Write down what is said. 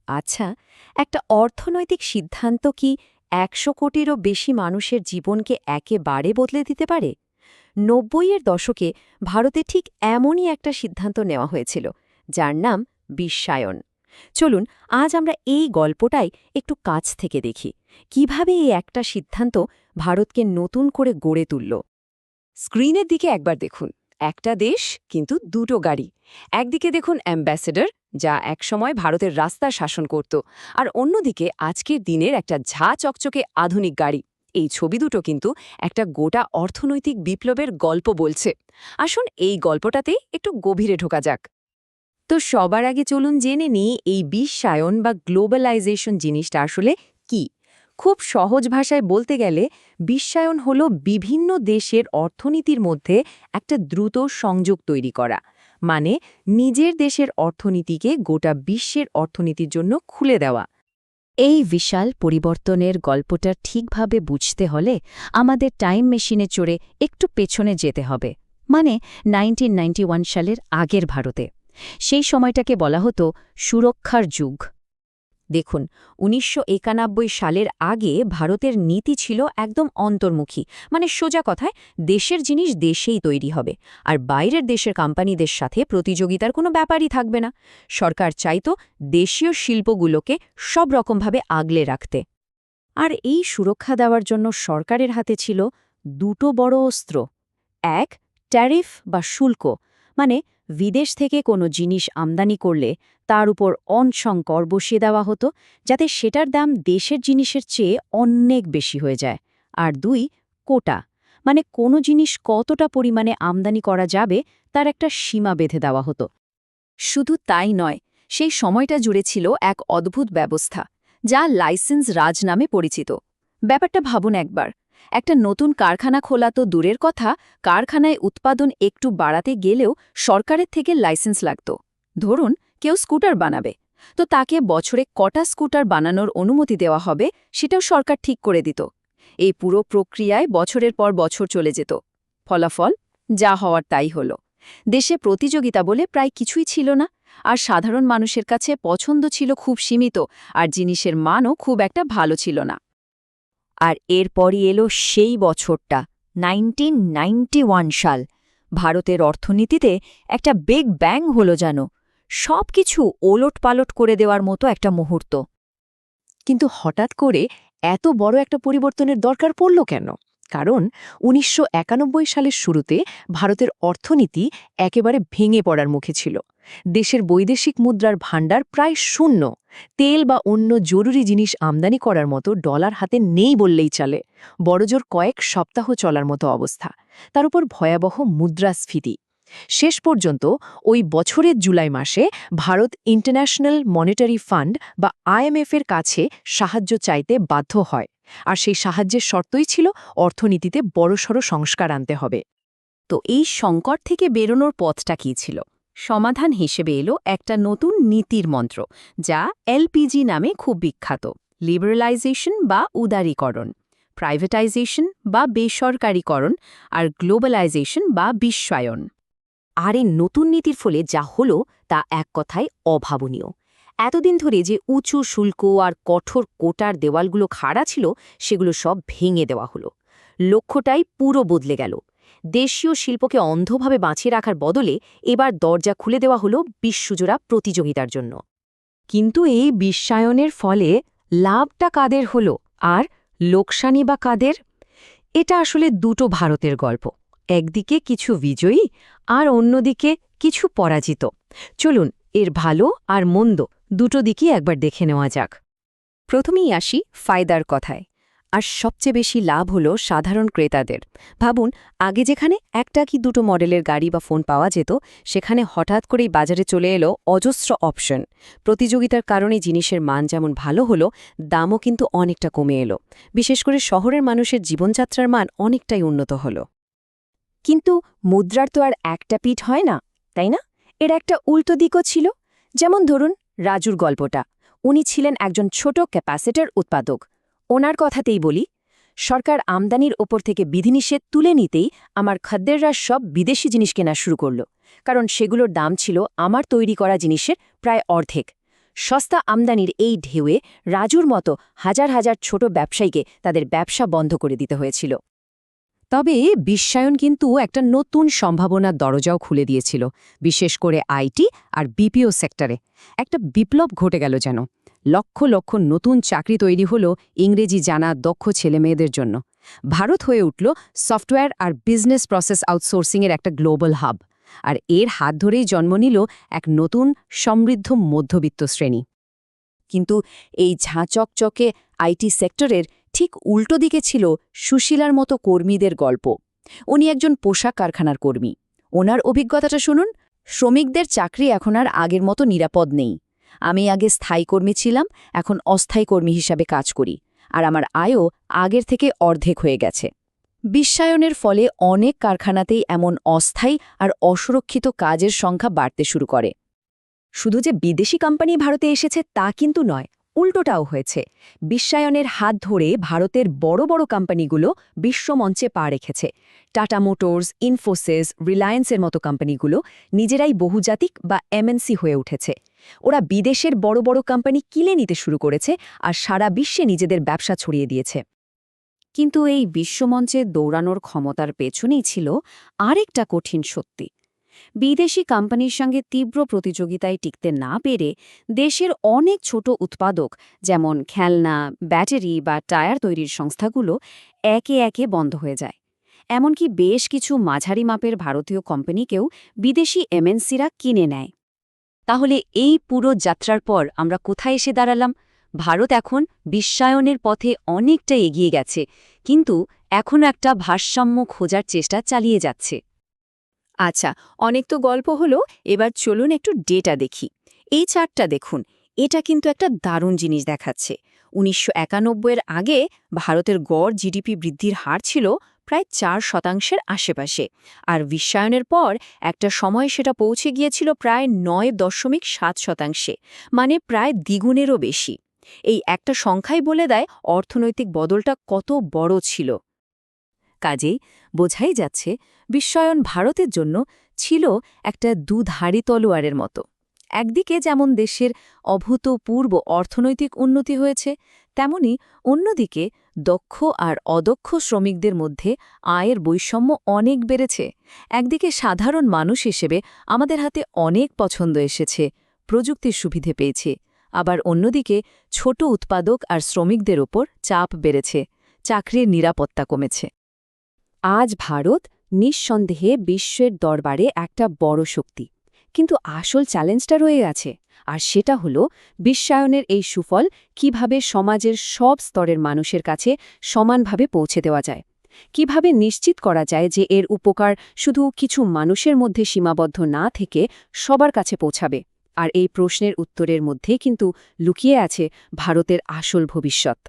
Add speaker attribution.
Speaker 1: আচ্ছা, একটা অর্থনৈতিক সিদ্ধান্ত কি ১০০ কোটিরও বেশি মানুষের জীবনকে একেবারে বদলে দিতে পারে? ৯০-এর দশকে ভারতে ঠিক এমনই একটা সিদ্ধান্ত নেওয়া হয়েছিল, যার নাম বিশ্বায়ন। চলুন আজ আমরা এই গল্পটাই একটু কাছ থেকে দেখি, কিভাবে এই একটা সিদ্ধান্ত ভারতকে নতুন করে গড়ে তুলল।
Speaker 2: স্ক্রিনের দিকে একবার দেখুন। একটা দেশ, কিন্তু দুটো গাড়ি। একদিকে দেখুন অ্যাম্বাসেডর, যা একসময় ভারতের রাস্তা শাসন করত, আর অন্যদিকে আজকের দিনের একটা ঝা চকচকে আধুনিক গাড়ি। এই ছবি দুটো কিন্তু একটা গোটা অর্থনৈতিক বিপ্লবের গল্প বলছে। আসুন এই গল্পটাতেই একটু গভীরে ঢোকা যাক।
Speaker 1: তো সবার আগে চলুন জেনে নিই এই বিশ্বায়ন বা গ্লোবালাইজেশন জিনিসটা আসলে কি। খুব সহজ ভাষায় বলতে গেলে বিশ্বায়ন হল বিভিন্ন দেশের অর্থনীতির মধ্যে একটা দ্রুত সংযোগ তৈরি করা, মানে নিজের দেশের অর্থনীতিকে গোটা বিশ্বের অর্থনীতির জন্য খুলে দেওয়া। এই বিশাল পরিবর্তনের গল্পটা ঠিকভাবে বুঝতে হলে আমাদের টাইম মেশিনে চড়ে একটু পেছনে যেতে হবে, মানে 1991 সালের আগের ভারতে। সেই সময়টাকে বলা হতো সুরক্ষার যুগ। দেখুন, ১৯৯১ সালের আগে ভারতের নীতি ছিল একদম অন্তর্মুখী, মানে সোজা কথায় দেশের জিনিস দেশেই তৈরি হবে, আর বাইরের দেশের কোম্পানিদের সাথে প্রতিযোগিতার কোনো ব্যাপারই থাকবে না। সরকার চাইতো দেশীয় শিল্পগুলোকে সব রকমভাবে আগলে রাখতে। আর এই সুরক্ষা দেওয়ার জন্য সরকারের হাতে ছিল দুটো বড় অস্ত্র। এক, ট্যারিফ বা শুল্ক, মানে বিদেশ থেকে কোনো জিনিস আমদানি করলে তার উপর অনশন কর বসিয়ে দেওয়া হতো, যাতে সেটার দাম দেশের জিনিসের চেয়ে অনেক বেশি হয়ে যায়। আর দুই, কোটা, মানে কোনো জিনিস কতটা পরিমাণে আমদানি করা যাবে তার একটা সীমা বেঁধে দেওয়া হতো। শুধু তাই নয়, সেই সময়টা জুড়ে ছিল এক অদ্ভুত ব্যবস্থা, যা লাইসেন্স রাজ নামে পরিচিত। ব্যাপারটা ভাবুন একবার, একটা নতুন কারখানা খোলা তো দূরের কথা, কারখানায় উৎপাদন একটু বাড়াতে গেলেও সরকারের থেকে লাইসেন্স লাগত। ধরুন কেউ স্কুটার বানাবে, তো তাকে বছরে কটা স্কুটার বানানোর অনুমতি দেওয়া হবে সেটাও সরকার ঠিক করে দিত। এই পুরো প্রক্রিয়ায় বছরের পর বছর চলে যেত। ফলাফল যা হওয়ার তাই হল। দেশে প্রতিযোগিতা বলে প্রায় কিছুই ছিল না, আর সাধারণ মানুষের কাছে পছন্দ ছিল খুব সীমিত, আর জিনিসের মানও খুব একটা ভালো ছিল না। আর এরপরই এলো সেই বছরটা, 1991 সাল। ভারতের অর্থনীতিতে একটা বিগ ব্যাং হলো যেন, সব কিছু ওলটপালট করে দেওয়ার মতো একটা মুহূর্ত।
Speaker 2: কিন্তু হঠাৎ করে এত বড় একটা পরিবর্তনের দরকার পড়ল কেন? কারণ ১৯৯১ সালের শুরুতে ভারতের অর্থনীতি একেবারে ভেঙে পড়ার মুখে ছিল। দেশের বৈদেশিক মুদ্রার ভাণ্ডার প্রায় শূন্য। তেল বা অন্য জরুরি জিনিস আমদানি করার মতো ডলার হাতে নেই বললেই চলে। বড়জোর কয়েক সপ্তাহ চলার মতো অবস্থা। তার উপর ভয়াবহ মুদ্রাস্ফীতি। শেষ পর্যন্ত ওই বছরের জুলাই মাসে ভারত ইন্টারন্যাশনাল মনিটারি ফান্ড বা আইএমএফ-এর কাছে সাহায্য চাইতে বাধ্য হয়। আর সেই সাহায্যের শর্তই ছিল অর্থনীতিতে বড়সড় সংস্কার আনতে হবে।
Speaker 1: তো এই সংকট থেকে বেরোনোর পথটা কী ছিল? সমাধান হিসেবে এলো একটা নতুন নীতির মন্ত্র, যা এলপিজি নামে খুব বিখ্যাত। লিবারালাইজেশন বা উদারীকরণ, প্রাইভেটাইজেশন বা বেসরকারীকরণ, আর গ্লোবালাইজেশন বা বিশ্বায়ন। আর এই নতুন নীতির ফলে যা হলো তা এক কথায় অভাবনীয়। এতদিন ধরে যে উঁচু শুল্ক আর কঠোর কোটার দেওয়ালগুলো খাড়া ছিল, সেগুলো সব ভেঙে দেওয়া হলো। লক্ষ্যটাই পুরো বদলে গেল। দেশীয় শিল্পকে অন্ধভাবে বাঁচিয়ে রাখার বদলে এবার দরজা খুলে দেওয়া হলো বিশ্বজোড়া প্রতিযোগিতার জন্য। কিন্তু এই বিশ্বায়নের ফলে লাভটা কাদের হলো, আর লোকসানি বা কাদের? এটা আসলে দুটো ভারতের গল্প। একদিকে কিছু বিজয়ী, আর অন্যদিকে কিছু পরাজিত। চলুন এর ভালো আর মন্দ দুটো দিকই একবার দেখে নেওয়া যাক। প্রথমেই আসি ফায়দার কথায়। আর সবচেয়ে বেশি লাভ হলো সাধারণ ক্রেতাদের। ভাবুন, আগে যেখানে একটা কি দুটো মডেলের গাড়ি বা ফোন পাওয়া যেত, সেখানে হঠাৎ করেই বাজারে চলে এলো অজস্র অপশন। প্রতিযোগিতার কারণে জিনিসের মান যেমন ভালো হলো, দামও কিন্তু অনেকটা কমে এলো। বিশেষ করে শহরের মানুষের জীবনযাত্রার মান অনেকটাই উন্নত হলো। কিন্তু মুদ্রার তো আর একটা পিঠ হয় না, তাই না? এর একটা উল্টো দিকও ছিল। যেমন ধরুন রাজুর গল্পটা। উনি ছিলেন একজন ছোট ক্যাপাসিটর উৎপাদক। ওনার কথাতেই বলি, সরকার আমদানির ওপর থেকে বিধিনিষেধ তুলে নিতেই আমার খাদ্যেররা সব বিদেশি জিনিস কেনা শুরু করল, কারণ সেগুলোর দাম ছিল আমার তৈরি করা জিনিসের প্রায় অর্ধেক।
Speaker 2: সস্তা আমদানির এই ঢেউয়ে রাজুর মতো হাজার হাজার ছোট ব্যবসায়ীকে তাদের ব্যবসা বন্ধ করে দিতে হয়েছিল। তবে বিশ্বায়ন কিন্তু একটা নতুন সম্ভাবনার দরজাও খুলে দিয়েছিল, বিশেষ করে আইটি আর বিপিও সেক্টরে। একটা বিপ্লব ঘটে গেল যেন। লক্ষ লক্ষ নতুন চাকরি তৈরি হলো ইংরেজি জানা দক্ষ ছেলেমেয়েদের জন্য। ভারত হয়ে উঠল সফটওয়্যার আর বিজনেস প্রসেস আউটসোর্সিংয়ের একটা গ্লোবাল হাব। আর এর হাত ধরেই জন্ম নিল এক নতুন সমৃদ্ধ মধ্যবিত্ত শ্রেণী। কিন্তু এই ঝাঁচকচকে আইটি সেক্টরের ঠিক উল্টো দিকে ছিল সুশীলার মতো কর্মীদের গল্প। উনি একজন পোশাক কারখানার কর্মী। ওনার অভিজ্ঞতাটা শুনুন। শ্রমিকদের চাকরি এখন আর আগের মতো নিরাপদ নেই। আমি আগে স্থায়ী কর্মী ছিলাম, এখন অস্থায়ী কর্মী হিসাবে কাজ করি, আর আমার আয়ও আগের থেকে অর্ধেক হয়ে গেছে। বিশ্বায়নের ফলে অনেক কারখানাতেই এমন অস্থায়ী আর অসুরক্ষিত কাজের সংখ্যা বাড়তে শুরু করে। শুধু যে বিদেশি কোম্পানি ভারতে এসেছে তা কিন্তু নয়, উল্টোটাও হয়েছে। বিশ্বায়নের হাত ধরে ভারতের বড় বড় কোম্পানিগুলো বিশ্বমঞ্চে পা রেখেছে। টাটা মোটরস, ইনফোসিস, রিলায়েন্সের মতো কোম্পানিগুলো নিজেরাই বহুজাতিক বা এমএনসি হয়ে উঠেছে। ওরা বিদেশের বড় বড় কোম্পানি কিনে নিতে শুরু করেছে আর সারা বিশ্বে নিজেদের ব্যবসা ছড়িয়ে দিয়েছে। কিন্তু এই বিশ্বমঞ্চে দৌড়ানোর ক্ষমতার পেছনেই ছিল আরেকটা কঠিন সত্যি। বিদেশি কোম্পানির সঙ্গে তীব্র প্রতিযোগিতায় টিকতে না পেরে দেশের অনেক ছোট উৎপাদক, যেমন খেলনা, ব্যাটারি বা টায়ার তৈরির সংস্থাগুলো একে একে বন্ধ হয়ে যায়। এমনকি বেশ কিছু মাঝারি মাপের ভারতীয় কোম্পানিকেও বিদেশি এমএনসিরা কিনে নেয়। তাহলে এই পুরো যাত্রার পর আমরা কোথায় এসে দাঁড়ালাম? ভারত এখন বিশ্বায়নের পথে অনেকটা এগিয়ে গেছে, কিন্তু এখনও একটা ভারসাম্য খোঁজার চেষ্টা চালিয়ে যাচ্ছে। আচ্ছা, অনেক তো গল্প হলো, এবার চলুন একটু ডেটা দেখি। এই চার্টটা দেখুন, এটা কিন্তু একটা দারুণ জিনিস দেখাচ্ছে। ১৯৯১-এর আগে ভারতের গড় জিডিপি বৃদ্ধির হার ছিল প্রায় ৪% আশেপাশে, আর বিশ্বায়নের পর একটা সময় সেটা পৌঁছে গিয়েছিল প্রায় ৯.৭%, মানে প্রায় দ্বিগুণেরও বেশি। এই একটা সংখ্যাই বলে দেয় অর্থনৈতিক বদলটা কত বড় ছিল। কাজেই বোঝাই যাচ্ছে বিশ্বায়ন ভারতের জন্য ছিল একটা দুধারী তলোয়ারের মতো। একদিকে যেমন দেশের অভূতপূর্ব অর্থনৈতিক উন্নতি হয়েছে, তেমনি অন্যদিকে দক্ষ আর অদক্ষ শ্রমিকদের মধ্যে আয়ের বৈষম্য অনেক বেড়েছে। একদিকে সাধারণ মানুষ হিসেবে আমাদের হাতে অনেক পছন্দ এসেছে, প্রযুক্তির সুবিধে পেয়েছে, আবার অন্যদিকে ছোট উৎপাদক আর শ্রমিকদের ওপর চাপ বেড়েছে, চাকরির নিরাপত্তা কমেছে। আজ ভারত নিঃসন্দেহে বিশ্বের দরবারে একটা বড় শক্তি, কিন্তু আসল চ্যালেঞ্জটা রয়ে আছে, আর সেটা হলো বিশ্বায়নের এই সুফল কিভাবে সমাজের সব স্তরের মানুষের কাছে সমানভাবে পৌঁছে দেওয়া যায়। কিভাবে নিশ্চিত করা যায় যে এর উপকার শুধু কিছু মানুষের মধ্যে সীমাবদ্ধ না থেকে সবার কাছে পৌঁছাবে। আর এই প্রশ্নের উত্তরের মধ্যে কিন্তু লুকিয়ে আছে ভারতের আসল ভবিষ্যৎ।